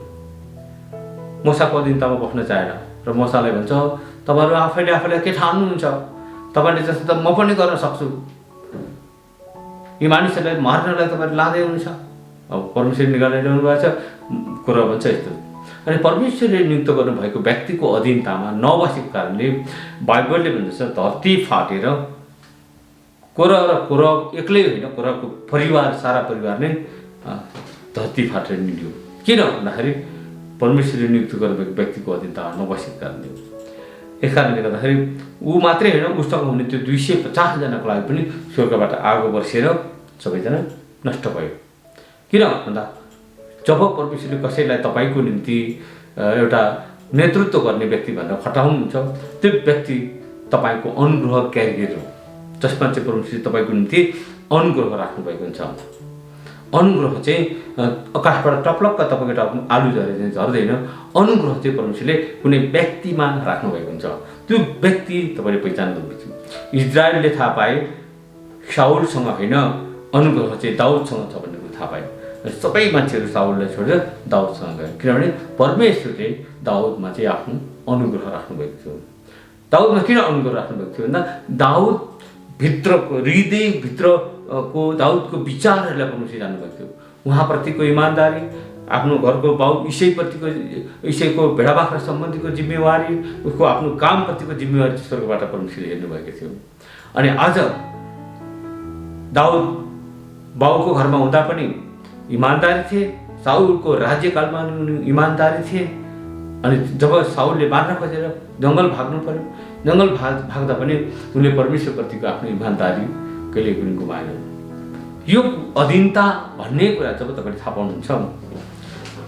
मोसाको अधीनतामा बस्न चाहेन। र मोसालाई भन्छ तपाईँहरू आफैले आफैलाई के ठान्नुहुन्छ, तपाईँले जस्तो त म पनि गर्न सक्छु, यी मानिसहरूलाई मार्नलाई तपाईँले लाँदै हुनुहुन्छ। अब परमेश्वरले निकालेर ल्याउनु भएको छ। कोरह भन्छ यस्तो। अनि परमेश्वरले नियुक्त गर्नुभएको व्यक्तिको अधीनतामा नबसेको कारणले बाइबलले भन्दछ धरती फाटेर कोरह एक्लै होइन, कोरहको परिवार सारा परिवार नै धरती फाटेर निल्यो। किन भन्दाखेरि परमेश्वरले नियुक्त गर्नुभएको व्यक्तिको अधीनतामा नबसेको कारणले। यस कारणले गर्दाखेरि ऊ मात्रै होइन, उसँग हुने त्यो 250 जनाको लागि पनि स्वर्गबाट आगो बर्सेर सबैजना नष्ट भयो। किन भन्दा जब परमेश्वरले कसैलाई तपाईँको निम्ति एउटा नेतृत्व गर्ने व्यक्ति भनेर खटाउनुहुन्छ, त्यो व्यक्ति तपाईँको अनुग्रह क्यारियर हो, जसमा चाहिँ परमेश्वरले तपाईँको निम्ति अनुग्रह राख्नुभएको हुन्छ। अनुग्रह चाहिँ आकाशबाट टप्लक्क तपाईँको टाउमा आलु झरे चाहिँ झर्दैन। अनुग्रह चाहिँ परमेश्वरले कुनै व्यक्तिमा राख्नुभएको हुन्छ। त्यो व्यक्ति तपाईँले पहिचान गर्नुहुन्छ। इजरायलले थाहा पाए शाउलसँग होइन, अनुग्रह चाहिँ दाउदसँग छ भन्ने कुरो थाहा पायो। सबै मान्छेहरू साउललाई छोडेर दाउदसँग गयो, किनभने परमेश्वरले दाउदमा चाहिँ आफ्नो अनुग्रह राख्नुभएको थियो। दाउदमा किन अनुग्रह राख्नुभएको थियो भन्दा दाउद भित्रको हृदयभित्रको दाउदको विचारहरूलाई परमेश्वरले जान्नुभएको थियो। उहाँप्रतिको इमान्दारी, आफ्नो घरको बाउ ईशैको भेडा बाख्रा सम्बन्धीको जिम्मेवारी, उसको आफ्नो कामप्रतिको जिम्मेवारी स्वर्गबाट परमेश्वरले हेर्नुभएको थियो। अनि आज दाउद बाउको घरमा हुँदा पनि इमान्दारी थिए, साउलको राज्यकालमा उनी इमान्दारी थिए। अनि जब साउलले मार्न खोजेर जङ्गल भाग्नु पर्यो, जङ्गल भाग्दा पनि उनले परमेश्वरप्रतिको आफ्नो इमान्दारी कहिले पनि गुमाएन। यो अधीनता भन्ने कुरा जब तपाईँले थाहा पाउनुहुन्छ,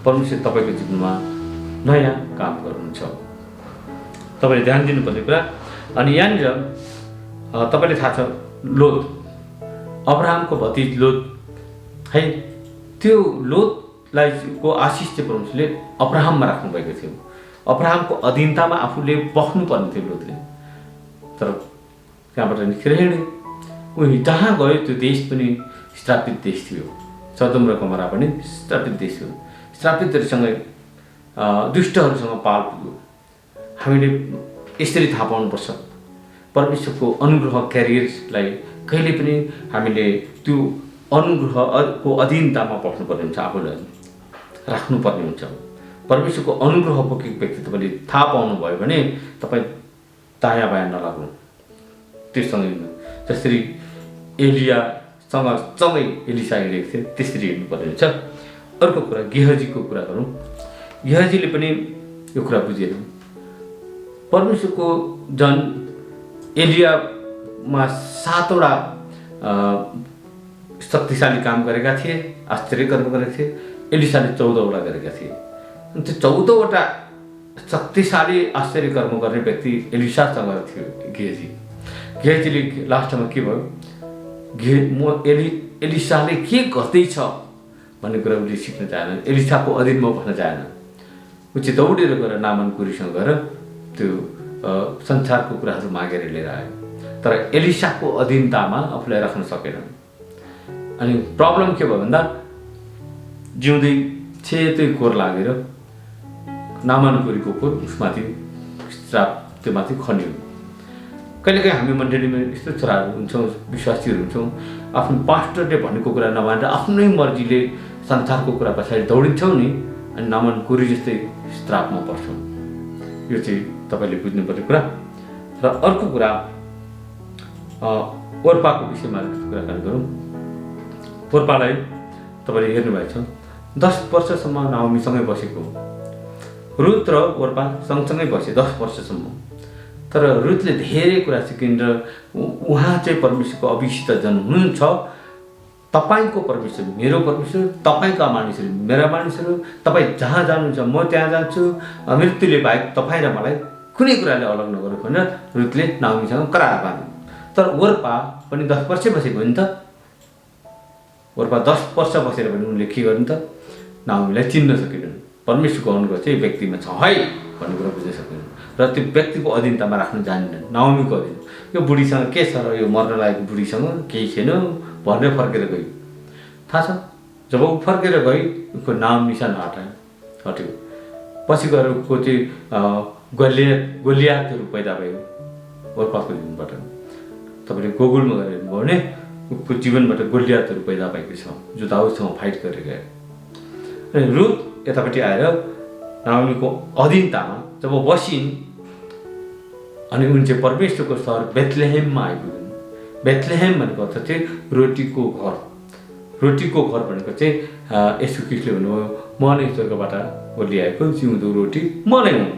परमेश्वर तपाईँको जीवनमा नयाँ काम गर्नुहुन्छ। तपाईँले ध्यान दिनुपर्ने कुरा। अनि यहाँनिर तपाईँले थाहा छ लोत, अब्राहमको भतिज लोत है, त्यो लोतलाई को आशिष चाहिँ परमेश्वरले अब्राहममा राख्नुभएको थियो। अब्राहमको अधीनतामा आफूले बस्नुपर्ने थियो लोतले, तर त्यहाँबाट निस्केर हिँड्यो। उनी जहाँ गयो त्यो देश पनि श्रापित देश थियो। सदोम र गमोरा पनि श्रापित देश थियो। श्रापितहरूसँग दुष्टहरूसँग पाल पुग्यो। हामीले यसरी थाहा पाउनुपर्छ, परमेश्वरको अनुग्रह क्यारियर्सलाई कहिले पनि हामीले त्यो अनुग्रहको अधीनतामा बस्नुपर्ने हुन्छ, आफूलाई राख्नुपर्ने हुन्छ। परमेश्वरको अनुग्रह बोकेको व्यक्ति तपाईँले थाहा पाउनुभयो भने तपाईँ दायाँ बायाँ नलाग्नु, त्योसँग हिँड्नु। जसरी एलियासँग सँगै एलिसा हिँडेको थियो त्यसरी हिँड्नुपर्ने हुन्छ। अर्को कुरा गेहजीको कुरा गरौँ। गेहजीले पनि यो कुरा बुझेन। परमेश्वरको जन एलियामा 7वटा शक्तिशाली काम गरेका थिए, आश्चर्य कर्म गरेका थिए। एलिसाले 14वटा गरेका थिए। अनि त्यो 14वटा शक्तिशाली आश्चर्य कर्म गर्ने व्यक्ति एलिसासँग थियो गेहजी। गेहजीले लास्टमा के भयो, एलिसाले के गर्दैछ भन्ने कुरा उसले सिक्न चाहेन, एलिसाको अधीनमा बस्न चाहेन। ऊ चाहिँ दौडेर गएर नामान कुरीसँग गएर त्यो संसारको कुराहरू मागेर लिएर आयो, तर एलिसाको अधीनतामा आफूलाई राख्न सकेन। अनि प्रब्लम के भयो भन्दा जिउँदै छेतै कोर लागेर नामान कुरीको कोर उसमाथि त्यो माथि खन्यो। कहिलेकाहीँ हामी मण्डलीमा यस्तो छोराहरू हुन्छौँ, विश्वासीहरू हुन्छौँ, आफ्नो पास्टरले भनेको कुरा नमानेर आफ्नै मर्जीले संसारको कुरा पछाडि दौडिन्छौँ नि, अनि नामन कुरी जस्तै श्रापमा पर्छौँ। यो चाहिँ तपाईँले बुझ्नुपर्ने कुरा। र अर्को कुरा, ओर्पाको विषयमा अलिकति कुराकानी गरौँ। ओर्पालाई तपाईँले हेर्नुभएको छ, 10 वर्षसम्म नाओमीसँगै बसेको। रुथ र ओर्पा सँगसँगै बसे 10 वर्षसम्म। तर रुथले धेरै कुरा सिकिन् र उहाँ चाहिँ परमेश्वरको अभिषिक्त जन हुनुहुन्छ। तपाईँको परमेश्वर मेरो परमेश्वर, तपाईँका मानिसहरू मेरा मानिसहरू, तपाईँ जहाँ जानुहुन्छ म त्यहाँ जान्छु, मृत्युले बाहेक तपाईँ र मलाई कुनै कुराले अलग नगरौँ भनेर रुथले नाओमीसँग करार बाँध्यो। तर ओर्पा पनि 10 वर्ष बसेको हो नि त। ओर्पा 10 वर्ष बसेर पनि उनले के गर्नु त, नाओमीलाई चिन्न सकेनन्। परमेश्वरको अनुग्रह चाहिँ व्यक्तिमा छ है भन्ने कुरा बुझ्न सकेनन् र त्यो व्यक्तिको अधीनतामा राख्न जानेनन्। नाओमीको अधीन, यो बुढीसँग के छ र यो मर्न लागेको बुढीसँग केही छैन भनेर फर्केर गई। थाहा छ, जब ऊ फर्केर गई उसको नाम निशान हट्यो। पछि गएर उसको चाहिँ गोलियातहरू पैदा भयो ओर्पाको जीवनबाट। तपाईँले गुगलमा गएर हेर्नुभयो भने उसको जीवनबाट गोलियातहरू पैदा भएको छ जो दाउदसँग फाइट गरेर गयो। अनि रुथ यतापट्टि आएर नाओमीको अधीनतामा जब बसिन् अनि उनी चाहिँ परमेश्वरको सहर बेथलेहेममा आइपुगिन्। बेथलेहेम भनेको अर्थ चाहिँ रोटीको घर। रोटीको घर भनेको चाहिँ येशू ख्रीष्टले भन्नुभयो, म नै स्वर्गबाट ल्याएको जिउँदो रोटी म नै हुँ।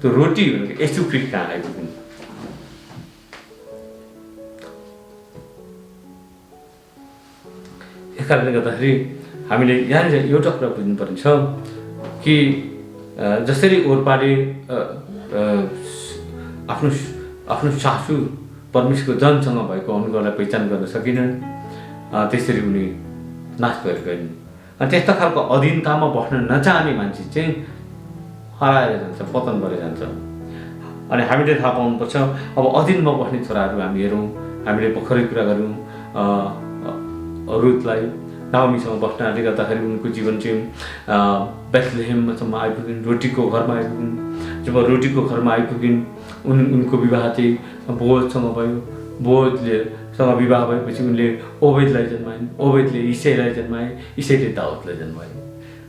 त्यो रोटी भनेको येशू ख्रीष्ट कहाँ आइपुगिन्। यस कारणले गर्दाखेरि हामीले यहाँनिर एउटा कुरा बुझ्नुपर्ने छ कि जसरी ओर्पाले आफ्नो सासू परमेश्वरको जनसँग भएको अनुग्रहलाई पहिचान गर्न सकिनन्, त्यसरी उनी नाश गरेर गइन्। अनि त्यस्ता खालको अधीनतामा बस्न नचाहने मान्छे चाहिँ हराएर जान्छ, पतन भएर जान्छ। अनि हामीले थाहा पाउनुपर्छ, अब अधीनमा बस्ने छोराहरू हामी हेरौँ, हामीले भर्खरै कुरा गऱ्यौँ रुथलाई नाओमीसँग बस्नाले गर्दाखेरि उनको जीवन चाहिँ बेथलेहेमसम्म आइपुगिन्, रोटीको घरमा आइपुगिन्। जब रोटीको घरमा आइपुगिन् उनको विवाह चाहिँ बोअजसँग भयो। बोअजसँग विवाह भएपछि उनले ओबेदलाई जन्माइन्, ओबेदले इसाईलाई जन्माए, इसाईले दाउदलाई जन्माए।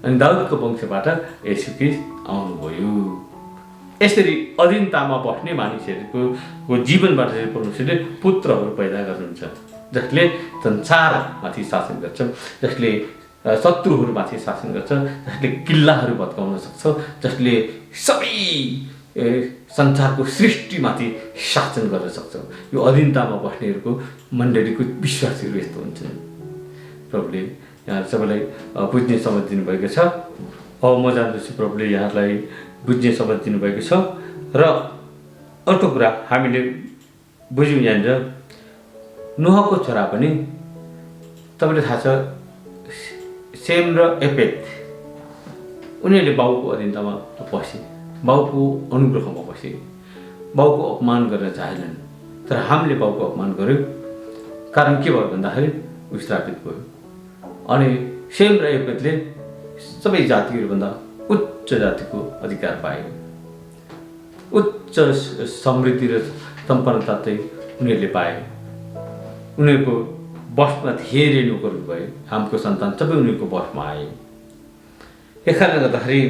अनि दाउदको वंशबाट येशू ख्रीष्ट आउनुभयो। यसरी अधीनतामा बस्ने मानिसहरूको जीवनबाट चाहिँ परमेश्वरले पुत्रहरू पैदा गर्नुहुन्छ जसले संसारमाथि शासन गर्छ, जसले शत्रुहरूमाथि शासन गर्छ, जसले किल्लाहरू भत्काउन सक्छ, जसले सबै संसारको सृष्टिमाथि शासन गर्न सक्छ। यो अधीनतामा बस्नेहरूको मण्डलीको विश्वासीहरू यस्तो हुन्छन्। प्रभुले यहाँ सबैलाई बुझ्ने समझ दिनुभएको छ। अब म जान्दछु, प्रभुले यहाँलाई बुझ्ने समझ दिनुभएको छ। र अर्को कुरा हामीले बुझ्यौँ यहाँनिर नोहको छोरा पनि तपाईँले थाहा छ सेम र एपेत, उनीहरूले बाउको अधीनतामा बसे, बाउको अनुग्रहमा बसे, बाउको अपमान गर्न चाहेनन्। तर हामीले बाउको अपमान गर्यौँ, कारण के भयो भन्दाखेरि ऊ श्रापित भयो। अनि सेम र एपेतले सबै जातिहरूभन्दा उच्च जातिको अधिकार पाए, उच्च समृद्धि र सम्पन्नता चाहिँ उनीहरूले पाए। उनीहरूको बसमा धेरै नोकरहरू भए, हामको सन्तान सबै उनीहरूको बसमा आए। यस कारणले गर्दाखेरि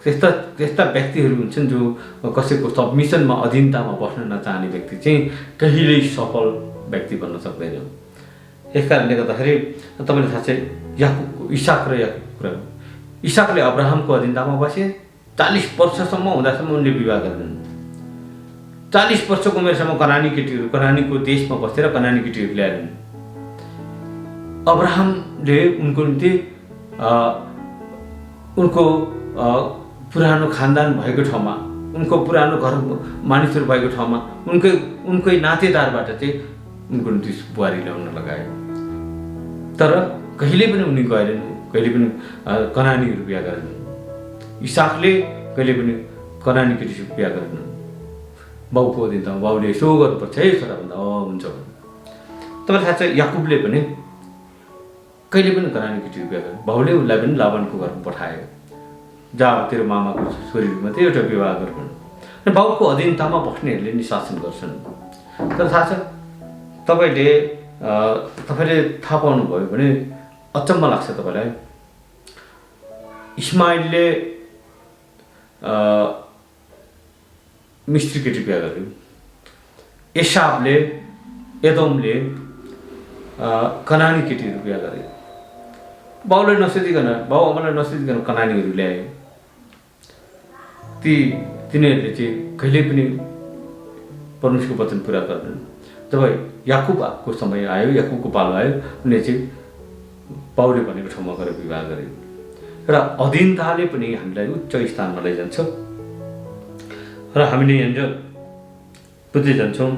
त्यस्ता व्यक्तिहरू हुन्छन् जो कसैको सबमिसनमा अधीनतामा बस्न नचाहने व्यक्ति चाहिँ कहिल्यै सफल व्यक्ति बन्न सक्दैन। यस कारणले गर्दाखेरि तपाईँले थाहा छ इसाक र याकुबको कुरा। इसाकले अब्राहमको अधीनतामा बसे, 40 वर्षसम्म हुँदासम्म उनले विवाह गर्दैनन्। 40 वर्षको उमेरसम्म कनानीको देशमा बसेर कनानी केटीहरू ल्याएनन्। अब्राहमले उनको निम्ति उनको पुरानो खानदान भएको ठाउँमा, उनको पुरानो घर मानिसहरू भएको ठाउँमा उनकै नातेदारबाट चाहिँ उनको निम्ति बुहारी ल्याउन लगाए। तर कहिले पनि उनी गएनन्, कहिले पनि कनानीहरू बिहा गरेनन्। इसाकले कहिले पनि कनानी केटीसँग बिहा गरेनन्। बाउको अधीनतामा बाउले यसो गर्नुपर्छ है छोरा भन्दा हुन्छ। तपाईँलाई थाहा छ याकुबले पनि कहिले पनि कनानी केटीहरू बिहा गरेन। बाउले उसलाई पनि लाबानको घरमा पठायो, जा तेरो मामाको छोरीहरूमा चाहिँ एउटा विवाह गर्नु। अनि बाउको अधीनतामा बस्नेहरूले नि शासन गर्छन्। तर थाहा छ तपाईँले थाहा पाउनुभयो भने अचम्म लाग्छ तपाईँलाई। इस्माइलले मिस्त्री केटी बिहा गर्यो, एसावले एदोमले कनानी केटीहरू बिहा गरे। बाउलाई नसोधिकन, बाउ आमालाई नसोधिकन कनानीहरू ल्याए। तिनीहरूले चाहिँ कहिले पनि परमेश्वरको वचन पुरा गर्दैन। जब याकुबको समय आयो, याकुबको पालो आयो, उनले चाहिँ बाउले भनेको ठाउँमा गएर विवाह गरे। र अधीनताले पनि हामीलाई उच्च स्थानमा लैजान्छ र हामीले यहाँनिर बुझ्दै जान्छौँ।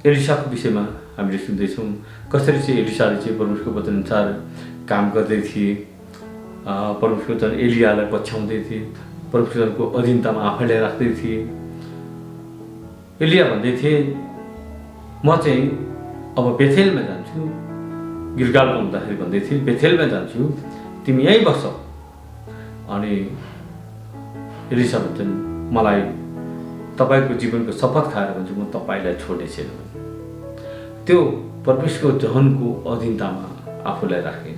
एलिसाको विषयमा हामीले सुन्दैछौँ कसरी चाहिँ एलिसाले चाहिँ परमेश्वरको वचनअनुसार काम गर्दै थिए, परमेश्वरको वचन एलियालाई पछ्याउँदै थिए, परमेश्वरको अधीनतामा आफैलाई राख्दै थिए। एलिया भन्दै थिए म चाहिँ अब बेथेलमा जान्छु, गिलगालमा हुँदाखेरि भन्दै थिए बेथेलमा जान्छु, तिमी यहीँ बस्छ। अनि एलिसा भन्छन् मलाई तपाईँको जीवनको शपथ खाएर भन्छु म तपाईँलाई छोड्ने छैन। त्यो परमेश्वरको जहनको अधीनतामा आफूलाई राखेँ,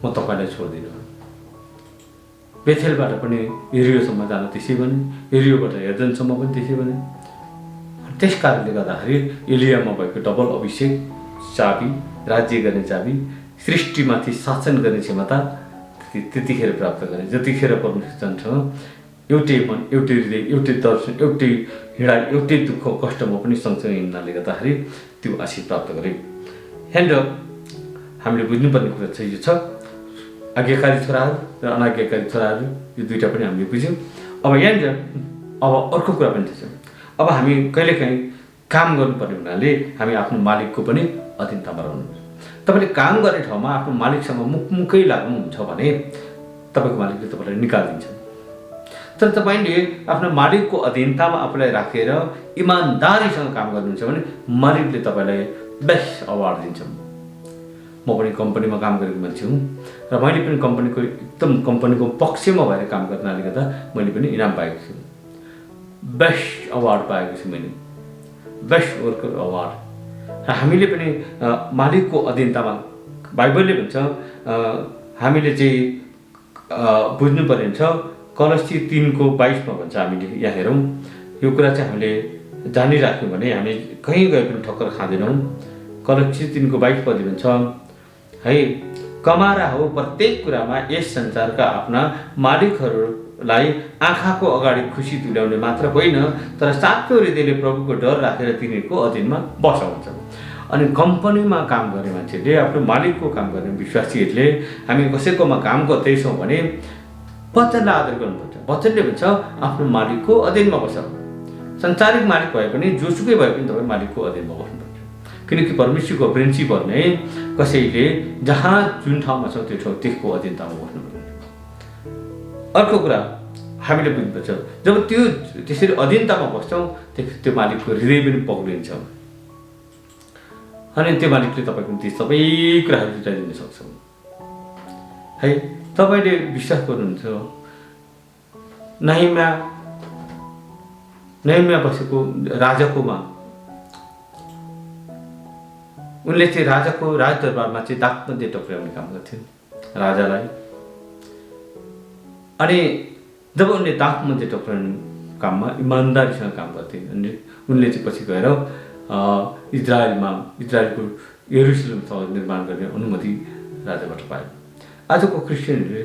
म तपाईँलाई छोड्दिनँ। बेथेलबाट पनि एरियोसम्म जान त्यसै भने, एरियोबाट हेर्जनसम्म पनि त्यसै भने। त्यस कारणले गर्दाखेरि एलियामा भएको डबल अभिषेक, चाबी, राज्य गर्ने चाबी, सृष्टिमाथि शासन गर्ने क्षमता त्यतिखेर प्राप्त गरे जतिखेर परमेश्वरसँग एउटै मन, एउटै हृदय, एउटै दर्शन, एउटै हिँडाइ, एउटै दुःख कष्टमा पनि सँगसँगै हिँड्नाले गर्दाखेरि त्यो आशीष प्राप्त गरे। यहाँनिर हामीले बुझ्नुपर्ने कुरा चाहिँ यो छ, आज्ञाकारी छोराहरू र अनाज्ञाकारी छोराहरू, यो दुईवटा पनि हामीले बुझ्यौँ। अब यहाँनिर अब अर्को कुरा पनि छ। अब हामी कहिलेकाहीँ काम गर्नुपर्ने हुनाले हामी आफ्नो मालिकको पनि अधीनतामा रहनुपर्छ। तपाईँले काम गर्ने ठाउँमा आफ्नो मालिकसँग मुखमुखै लाग्नुहुन्छ भने तपाईँको मालिकले तपाईँलाई निकालिदिन्छ। तर तपाईँले आफ्नो मालिकको अधीनतामा आफूलाई राखेर इमान्दारीसँग काम गर्नुहुन्छ भने मालिकले तपाईँलाई बेस्ट अवार्ड दिन्छ। म पनि कम्पनीमा काम गरेको मान्छे हुँ र मैले पनि कम्पनीको एकदम कम्पनीको पक्षमा भएर काम गर्नाले गर्दा मैले पनि इनाम पाएको छु, बेस्ट अवार्ड पाएको छु मैले, बेस्ट वर्कर अवार्ड। र हामीले पनि मालिकको अधीनतामा, बाइबलले भन्छ हामीले चाहिँ बुझ्नुपर्ने हुन्छ। कलसी 3:22 भन्छ, हामीले यहाँ हेरौँ, यो कुरा चाहिँ हामीले जानिराख्यौँ भने हामी कहीँ गए पनि ठक्कर खाँदैनौँ। कलसी 3:22 भन्छ है, कमारा हो प्रत्येक कुरामा यस संसारका आफ्ना मालिकहरूलाई आँखाको अगाडि खुसी तुल्याउने मात्र होइन, तर साँचो हृदयले प्रभुको डर राखेर तिनीहरूको अधीनमा बसाउँछ। अनि कम्पनीमा काम गर्ने मान्छेले, आफ्नो मालिकको काम गर्ने विश्वासीहरूले हामी कसैकोमा काम गर्दैछौँ भने वचनलाई आदर गर्नुपर्छ। वचनले भन्छ आफ्नो मालिकको अधीनमा बस। संसारिक मालिक भए पनि, जोसुकै भए पनि तपाईँ मालिकको अधीनमा बस्नुपर्छ। किनकि परमेश्वरको प्रिन्सिपल नै कसैले जहाँ जुन ठाउँमा छ त्यो ठाउँ त्यसको अधीनतामा बस्नुपर्छ। अर्को कुरा हामीले बुझ्नुपर्छ, जब त्यो त्यसरी अधीनतामा बस्छौँ त्यो मालिकको हृदय पनि पक्रिन्छ अनि त्यो मालिकले तपाईँको ती सबै कुराहरू जुटाइदिन सक्छ है। तपाईँले विश्वास गर्नुहुन्छ नहम्या बसेको राजाकोमा, उनले चाहिँ राजाको राजदरबारमा चाहिँ दागमध्ये टक्राउने काम गर्थ्यो राजालाई। अनि जब उनले दागमध्ये टक्राउने काममा इमान्दारीसँग काम गर्थे अनि उनले चाहिँ पछि गएर इजरायलको यरुसलेम सहर निर्माण गर्ने अनुमति राजाबाट पाए। आजको क्रिस्चियनहरूले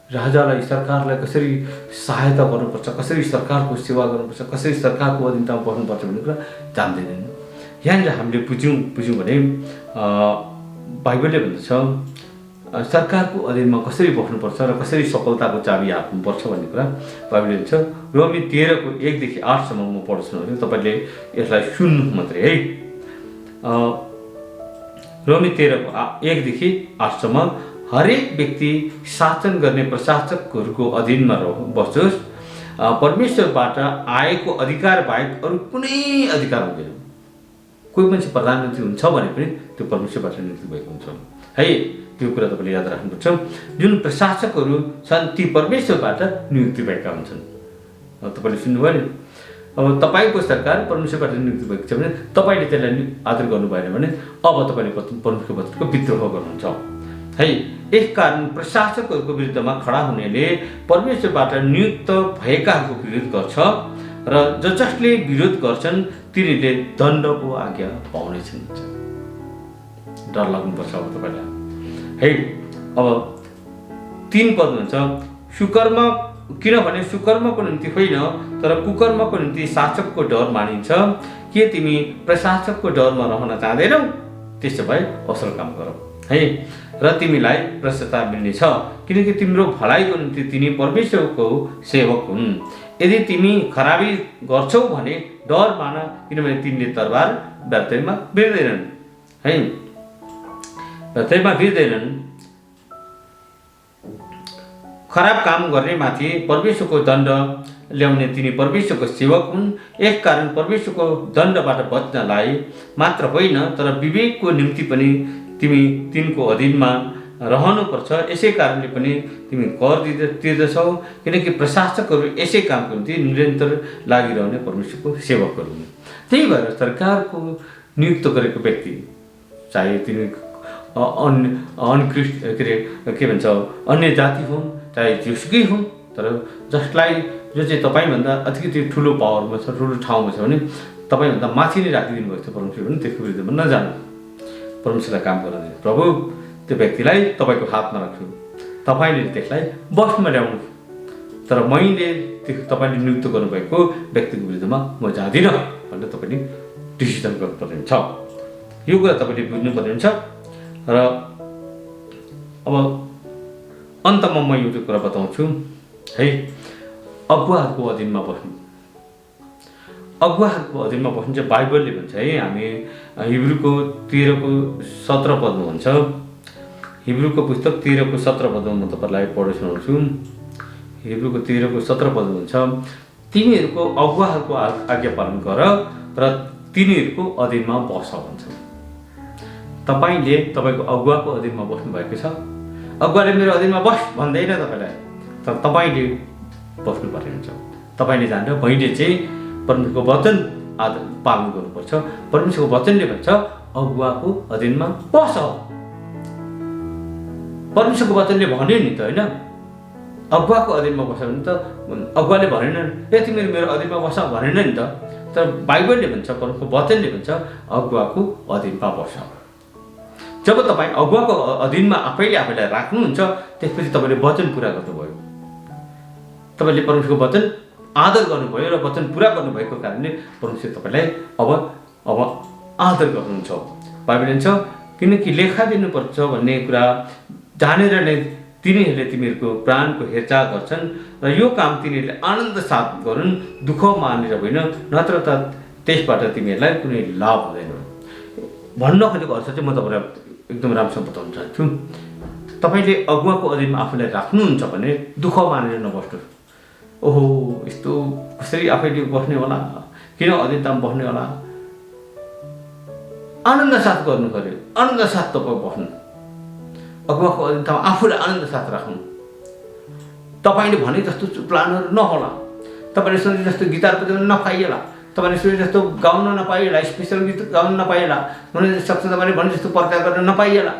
राजालाई, सरकारलाई कसरी सहायता गर्नुपर्छ, कसरी सरकारको सेवा गर्नुपर्छ, कसरी सरकारको अधीनतामा बस्नुपर्छ भन्ने कुरा जान्दैनन्। यहाँनिर हामीले बुझ्यौँ भने बाइबलले भन्दछ सरकारको अधीनमा कसरी बस्नुपर्छ र कसरी सफलताको चाबी हाक्नुपर्छ भन्ने कुरा बाइबलले भन्छ। रोमी 13:1-8 म पढ्छु भने तपाईँले यसलाई सुन्नु मात्रै है। रोमी 13:1-8 हरेक व्यक्ति शासन गर्ने प्रशासकहरूको अधीनमा बसोस्, परमेश्वरबाट आएको अधिकार बाहेक अरू कुनै अधिकार हुँदैन। कोही मान्छे प्रधानमन्त्री हुन्छ भने पनि त्यो परमेश्वरबाट नियुक्त भएको हुन्छ है। त्यो कुरा तपाईँले याद राख्नुपर्छ। जुन प्रशासकहरू छन् ती परमेश्वरबाट नियुक्ति भएका हुन्छन्। तपाईँले सुन्नुभयो नि, अब तपाईँको सरकार परमेश्वरबाट नियुक्ति भएको छ भने तपाईँले त्यसलाई आदर गर्नु भएन भने अब तपाईँले परमेश्वरको वचनको विद्रोह गर्नुहुन्छ है। यसकारण प्रशासकहरूको विरुद्धमा खडा हुनेले परमेश्वरबाट नियुक्त भएकाहरूको विरोध गर्छ र जसले विरोध गर्छन् तिनीहरूले दण्डको आज्ञा पाउनेछन्। डर लाग्नुपर्छ अब तपाईँलाई है। अब 3 पद हुन्छ, सुकर्म, किनभने सुकर्मको निम्ति होइन तर कुकर्मको निम्ति शासकको डर मानिन्छ। के तिमी प्रशासकको डरमा रहन चाहँदैनौ? त्यसो भए असल काम गर है र तिमीलाई प्रशस्ता मिल्नेछ, किनकि तिम्रो भलाइको निम्ति तिनी परमेश्वरको सेवक हुन्। यदि तिमी खराबी गर्छौ भने डर मान, किनभने तिमीले तरबार व्यर्थमा भिर्दैनन् है, व्यर्थमा भिर्दैनन्। खराब काम गर्ने माथि परमेश्वरको दण्ड ल्याउने तिनी परमेश्वरको सेवक हुन्। यसकारण परमेश्वरको दण्डबाट बच्नलाई मात्र होइन तर विवेकको निम्ति पनि तिमी तिनको अधीनमा रहनुपर्छ। यसै कारणले पनि तिमी कर तिर्दछौ, किनकि प्रशासकहरू यसै कामको निम्ति निरन्तर लागिरहने परमेश्वरको सेवकहरू हुन्। त्यही भएर सरकारको नियुक्त गरेको व्यक्ति चाहे तिनी के भन्छ अन्य जाति हुन् चाहे जेसुकै हुन्, तर जसलाई जो चाहिँ तपाईँभन्दा अतिकति ठुलो पावरमा छ, ठुलो ठाउँमा छ भने तपाईँभन्दा माथि नै राखिदिनु भएको छ परमेश्वर भने त्यसको विरुद्धमा नजानु, परमेश्वरलाई काम गर्न दिनु। प्रभु त्यो व्यक्तिलाई तपाईँको हातमा राख्छु, तपाईँले त्यसलाई बसमा ल्याउनु, तर मैले तपाईँले नियुक्त गर्नुभएको व्यक्तिको विरुद्धमा म जाँदिनँ भनेर तपाईँले डिसिजन गर्नुपर्ने हुन्छ। यो कुरा तपाईँले बुझ्नुपर्ने हुन्छ। र अब अन्तमा म एउटा कुरा बताउँछु है, अगुवाहरूको अधीनमा बस्नु। अगुवाहरूको अधीनमा बस्नु चाहिँ बाइबलले भन्छ है। हामी हिब्रूको 13:17 पदमा भन्छ, हिब्रूको पुस्तक 13:17 पदमा म तपाईँलाई पढेर सुनाउँछु। हिब्रूको 13:17 पदमा भन्छ, तिमीहरूको अगुवाहरूको आज्ञा पालन गर र तिनीहरूको अधीनमा बस भन्छ। तपाईँले तपाईँको अगुवाको अधीनमा बस्नु भएको छ। अगुवाले मेरो अधीनमा बस भन्दैन तपाईँलाई, तर तपाईँले बस्नुपर्ने हुन्छ। तपाईँले जानेर मैले चाहिँ परमेश्वरको वचन पालन गर्नुपर्छ। परमेश्वरको वचनले भन्छ अगुवाको अधीनमा बस। परमेश्वरको वचनले भन्यो नि त होइन, अगुवाको अधीनमा बस भने त अगुवाले भनेन ए तिमीहरू मेरो अधीनमा बस भनेन नि त, तर बाइबलले भन्छ, परमेश्वरको वचनले भन्छ अगुवाको अधीनमा बस। जब तपाईँ अगुवाको अधीनमा आफैलाई राख्नुहुन्छ त्यसपछि तपाईँले वचन पुरा गर्नुभयो, तपाईँले परमेश्वरको वचन आदर गर्नुभयो र वचन पुरा गर्नुभएको कारणले परमेश्वर तपाईँलाई अब आदर गर्नुहुन्छ। बाइबलले भन्छ किनकि लेखा दिनुपर्छ भन्ने कुरा जानेर नै तिनीहरूले तिमीहरूको प्राणको हेरचाह गर्छन् र यो काम तिनीहरूले आनन्द साथ गरून्, दुःख मानेर होइन, नत्र त त्यसबाट तिमीहरूलाई कुनै लाभ हुँदैन। भन्न खोजेको अर्थ चाहिँ म तपाईँलाई एकदम राम्रोसँग बताउन चाहन्छु। तपाईँले अगुवाको अधीनमा आफूलाई राख्नुहुन्छ भने दुःख मानेर नबस्नु। ओहो यस्तो कसरी आफैले बस्ने होला, किन अधीनतामा बस्ने होला, आनन्द साथ गर्नु पर्यो। आनन्द साथ तपाईँ बस्नु, अगुवाको अधीनतामा आफूलाई आनन्द साथ राख्नु। तपाईँले भने जस्तो प्लानहरू नहोला, तपाईँले सोचे जस्तो गिटार बजाउन नपाइएला, तपाईँले सोचे जस्तो गाउन नपाइएला, स्पेसल गीत गाउन नपाइएला, हुन सक्छ तपाईँले भने जस्तो प्रचार गर्न नपाइएला।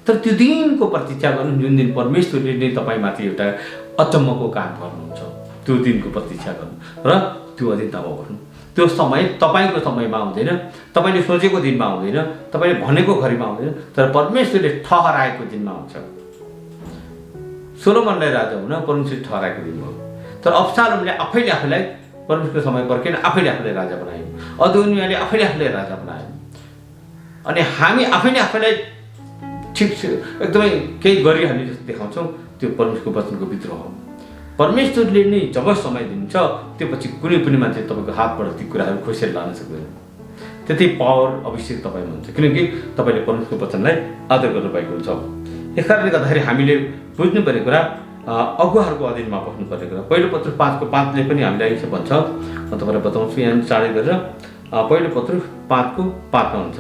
तर त्यो दिनको प्रतीक्षा गर्नु जुन दिन परमेश्वरले नै तपाईँमाथि एउटा अचम्मको काम गर्नुहुन्छ, त्यो दिनको प्रतीक्षा गर्नु र त्यो अधीनतामा बस्नु। त्यो समय तपाईँको समयमा आउँदैन, तपाईँले सोचेको दिनमा आउँदैन, तपाईँले भनेको घडीमा आउँदैन, तर परमेश्वरले ठहराएको दिनमा आउँछ। सोलोमनलाई राजा हुन परमेश्वरले ठहराएको दिन हो, तर अब्सालोमले आफैलाई परमेश्वरको समय पर्खेन, आफैलाई राजा बनायो। अदोनियाले आफैलाई राजा बनायो। अनि हामी आफैलाई ठिक एकदमै केही गरिहाल्ने जस्तो देखाउँछौँ, त्यो परमेश्वरको वचनको विद्रोह हो। परमेश्वरले नै जब समय दिन्छ त्यो पछि कुनै पनि मान्छे तपाईँको हातबाट ती कुराहरू खोसेर लान सक्दैन। त्यति पावर अवश्य तपाईँमा हुन्छ, किनकि तपाईँले परमेश्वरको वचनलाई आदर गर्नुभएको हुन्छ। यस कारणले गर्दाखेरि हामीले बुझ्नुपर्ने कुरा अगुवाहरूको अधीनमा बस्नुपर्ने कुरा। पहिलो पत्रुस 5:5ले पनि हामीलाई यसो भन्छ, म तपाईँलाई बताउँछु यहाँ चाँडै गरेर। पहिलो पत्रुस 5:5 हुन्छ,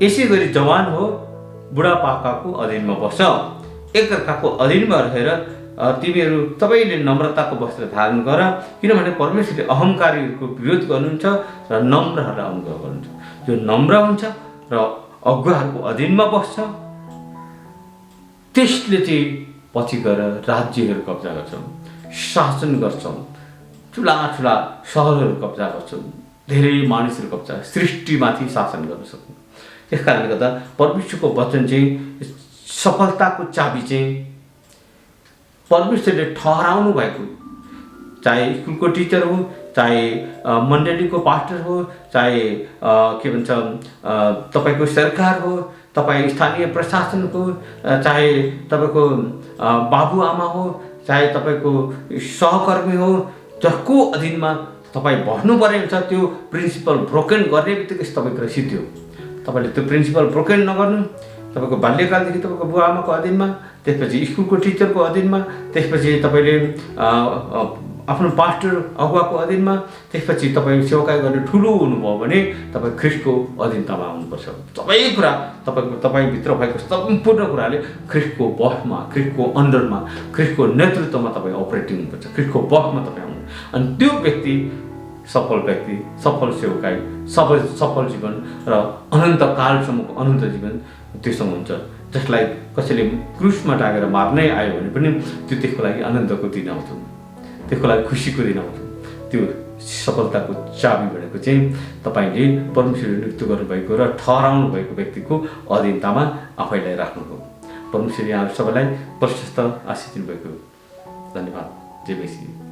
यसै गरी जवान हो बुढापाकाको अधीनमा बस्छ। एकअर्काको अधीनमा रहेर तिमीहरू सबैले नम्रताको वस्त्र धारण गर, किनभने परमेश्वरले अहङ्कारीहरूको विरोध गर्नुहुन्छ र नम्रहरूलाई अनुग्रह गर्नुहुन्छ। जो नम्र हुन्छ र अगुवाहरूको अधीनमा बस्छ त्यसले चाहिँ पछि गएर राज्यहरू कब्जा गर्छन्, शासन गर्छन्, ठुला ठुला सहरहरू कब्जा गर्छन्, धेरै मानिसहरू कब्जा सृष्टिमाथि शासन गर्न सक्छन्। त्यस कारणले गर्दा परमेश्वरको वचन चाहिँ सफलताको चाबी चाहिँ परमेश्वरले ठहराउनु भएको, चाहे स्कुलको टिचर हो, चाहे मण्डलीको पास्टर हो, चाहे के भन्छ तपाईँको सरकार हो, तपाईँ स्थानीय प्रशासनको, चाहे तपाईँको बाबुआमा हो, चाहे तपाईँको सहकर्मी हो, जसको अधीनमा तपाईँ बस्नु पर्ने हुन्छ त्यो प्रिन्सिपल ब्रोकन गर्ने बित्तिकै तपाईँको सिद्धि हो। तपाईँले त्यो प्रिन्सिपल ब्रोकन नगर्नु, तपाईँको बाल्यकालदेखि तपाईँको बुवाआमाको अधीनमा, त्यसपछि स्कुलको टिचरको अधीनमा, त्यसपछि तपाईँले आफ्नो पास्टर अगुवाको अधीनमा, त्यसपछि तपाईँ सेवाकाई गर्ने ठुलो हुनुभयो भने तपाईँ ख्रिस्टको अधीनतामा आउनुपर्छ। सबै कुरा तपाईँभित्र भएको सम्पूर्ण कुराले ख्रिस्टको बसमा, ख्रिस्टको अन्डरमा, ख्रिस्टको नेतृत्वमा तपाईँ अपरेटिङ हुनुपर्छ, ख्रिस्टको बसमा तपाईँ आउनु। अनि त्यो व्यक्ति, सफल सेवकाई, सफल जीवन र अनन्त कालसम्मको अनन्त जीवन त्योसँग हुन्छ। जसलाई कसैले क्रुसमा टाँगेर मार्नै आयो भने पनि त्यो त्यसको लागि आनन्दको दिन आउँछ, त्यसको लागि खुसीको दिन आउँछ। त्यो सफलताको चाबी भनेको चाहिँ तपाईँले परमेश्वरले नियुक्त गर्नुभएको र ठहराउनु भएको व्यक्तिको अधीनतामा आफैलाई राख्नु हो। परमेश्वर यहाँहरू सबैलाई प्रशस्त आशिष दिनुभएको। धन्यवाद। जय मसीह।